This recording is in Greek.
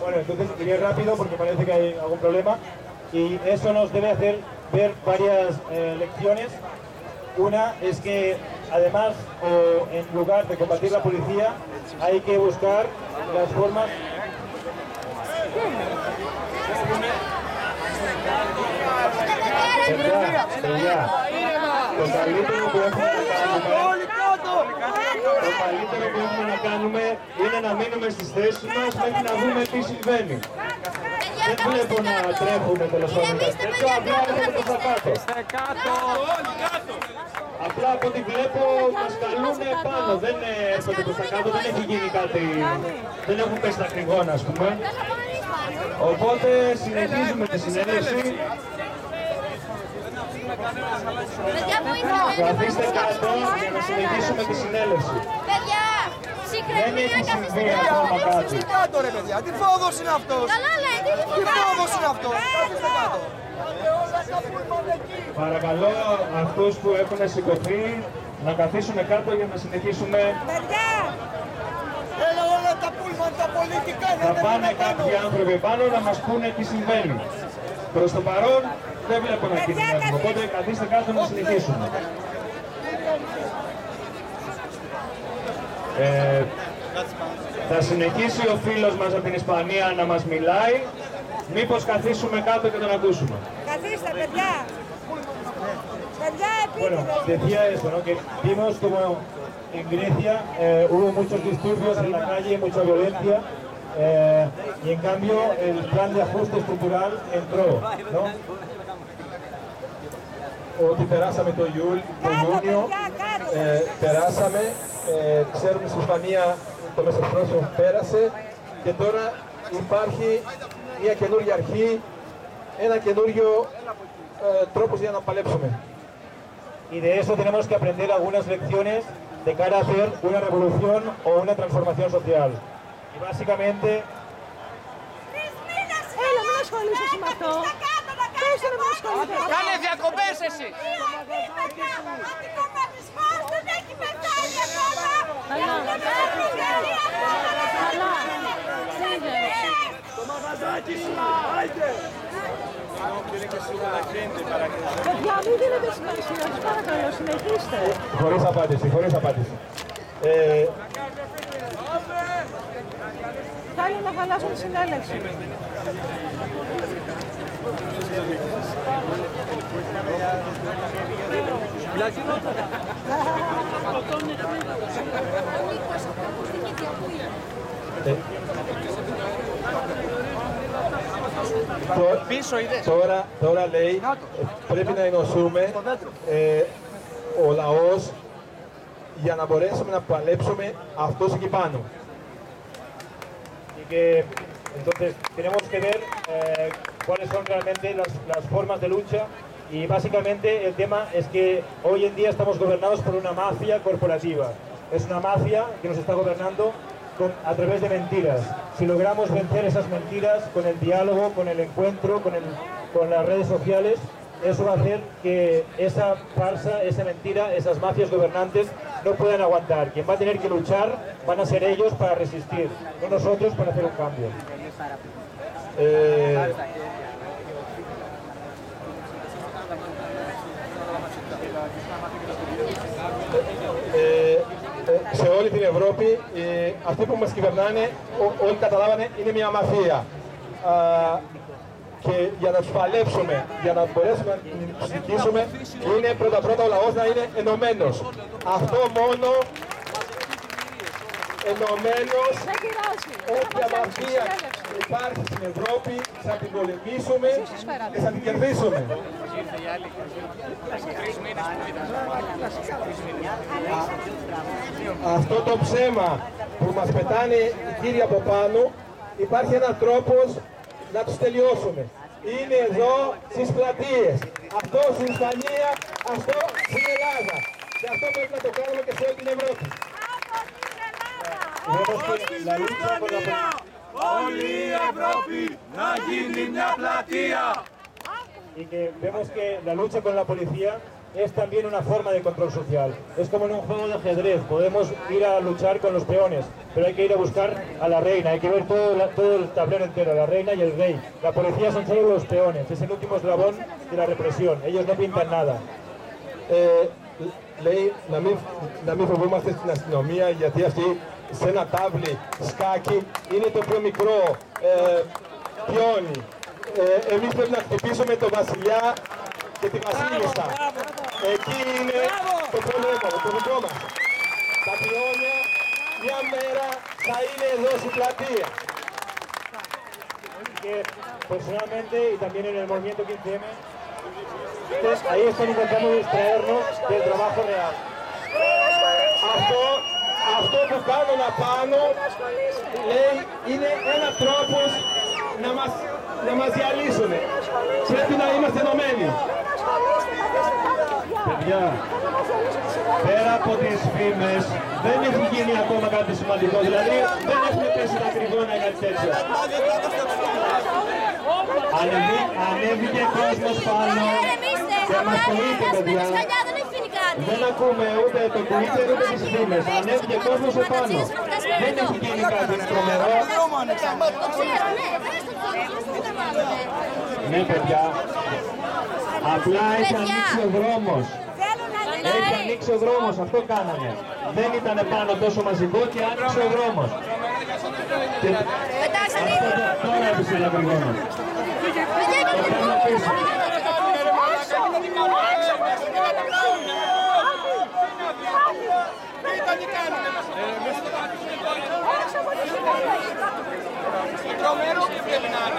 Bueno, entonces iré rápido porque parece que hay algún problema y eso nos debe hacer ver varias lecciones. Una es que además, en lugar de combatir la policía, hay que buscar las formas... Το καλύτερο που έχουμε να κάνουμε είναι να μείνουμε στις θέσεις μας μέχρι να δούμε τι συμβαίνει. Δεν βλέπω να τρέχουμε τέλος πάντων κάτι τέτοιο, απλά έρχεται προς τα κάτω. Απλά από ό,τι βλέπω μας καλούν πάνω, δεν έρχονται προς τα κάτω, δεν έχει γίνει κάτι, δεν έχουν πέσει τα κρυγόνα ας πούμε. Οπότε συνεχίζουμε τη συνέλευση. Καθίστε κάτω για να συνεχίσουμε τη συνέλευση. Παιδιά, δεν έχει συμβεί ακόμα κάτι. Κάτω ρε παιδιά, τι φόβος είναι αυτός. Καλά λέτε, τι φόβος είναι αυτός. Καθίστε κάτω. Παρακαλώ αυτούς που έχουν σηκωθεί να καθίσουν κάτω για να συνεχίσουμε. παιδιά. Έλα όλα τα πούλμαν, τα πολιτικά. Θα πάνε κάποιοι άνθρωποι πάνω να μας πούνε τι συμβαίνει. Προς το παρόν δεν βλέπω να κινδυνεύουμε, οπότε καθίστε κάτω να συνεχίσουμε. Θα συνεχίσει ο φίλος μας από την Ισπανία να μας μιλάει. Μήπως καθίσουμε κάτω και τον ακούσουμε. Καθίστε, παιδιά. Παιδιά, Bueno, decía eso, ¿no? Que vimos como en Grecia hubo muchos disturbios en la calle, mucha violencia, y en cambio el plan de ajuste estructural entró, ¿no? Ότι περάσαμε το Ιούνιο, περάσαμε, ξέρουμε στην Ισπανία το μεσοπρόθεσμο πέρασε και τώρα υπάρχει μια καινούργια αρχή, ένα καινούργιο τρόπος για να παλέψουμε. Y de eso tenemos que aprender algunas lecciones de cara a hacer una revolución o una transformación social. Y básicamente... Έλα, μην ασχολείσαι με αυτό. Πες να μην ασχολείσαι. Κάνε διακοπές εσύ. Αντικομματισμός δεν έχει πεθάνει ακόμα. Το μαγαζάκι σου, άιντε. Παιδιά, μην δίνετε σημασία, σας παρακαλώ, συνεχίστε. Χωρίς απάντηση, χωρίς απάντηση. Θέλουν να χαλάσουν τη συνέλευση. Τώρα λέει, πρέπει να ενωσούμε ο λαός για να μπορέσουμε να παλέψουμε αυτός εκεί πάνω. Y que entonces tenemos que ver cuáles son realmente las formas de lucha y básicamente el tema es que hoy en día estamos gobernados por una mafia corporativa. Es una mafia que nos está gobernando a través de mentiras. Si logramos vencer esas mentiras con el diálogo, con el encuentro, con las redes sociales, eso va a hacer que esa farsa, esa mentira, esas mafias gobernantes no puedan aguantar. Quien va a tener que luchar van a ser ellos para resistir, no nosotros para hacer un cambio. Σε όλη την Ευρώπη, αυτοί που μας κυβερνάνε, όλοι καταλάβανε, είναι μια μαφία. Και για να τους παλέψουμε, για να μπορέσουμε να τους νικήσουμε, είναι πρώτα-πρώτα ο λαός να είναι ενωμένος. Αυτό μόνο ενωμένος, όποια μαφία υπάρχει στην Ευρώπη, θα την πολεμήσουμε και θα την κερδίσουμε. Αυτό το ψέμα που μας πετάνε οι κύριοι από πάνω, υπάρχει ένας τρόπος να τους τελειώσουμε. Είναι εδώ στις πλατείες. Αυτό στην Ισπανία, αυτό στην Ελλάδα. Και αυτό πρέπει να το κάνουμε και σε όλη την Ευρώπη. Όλη η Ευρώπη να γίνει μια πλατεία. Y que vemos que la lucha con la policía es también una forma de control social. Es como en un juego de ajedrez, podemos ir a luchar con los peones, pero hay que ir a buscar a la reina, hay que ver todo el tablero entero, la reina y el rey. La policía son solo los peones, es el último eslabón de la represión, ellos no pintan nada. Λέει να μην φοβόμαστε στην αστυνομία, γιατί αυτή σε ένα τάβλι σκάκι είναι το πιο μικρό πιόνι. Εμείς πρέπει να χτυπήσουμε τον βασιλιά και τη βασίλισσα. Εκεί είναι το πρόβλημα, το δικό μας. Τα πιόνια μια μέρα θα είναι εδώ στην πλατεία. Que personalmente y también en el movimiento 15M, ahí están intentando distraernos del trabajo real. Αυτό που κάνουν απάνω, λέει, είναι ένα τρόπος να μας διαλύσουν. Πρέπει να είμαστε ενωμένοι. Παιδιά, πέρα από τις φήμες, δεν έχει γίνει ακόμα κάτι σημαντικό. Δηλαδή, δεν έχουμε πέσει τα κρυγόνα ή κάτι τέτοιο. Ανέβηκε κόσμος πάνω και μας το είπε, παιδιά. Δεν ακούμε ούτε το Twitter ούτε τις φήμες. Ανέβηκε κόσμος επάνω. Δεν έχει γίνει κάτι τρομερό. Ναι, παιδιά. Απλά έχει ανοίξει ο δρόμος. Έχει ανοίξει ο δρόμος, αυτό κάνανε. Δεν ήταν πάνω τόσο μαζικό και άνοιξε ο δρόμος. Τώρα έπεισε τα κρυγόνα. Το παίρνω πίσω. Τρομερό που πρέπει να είναι.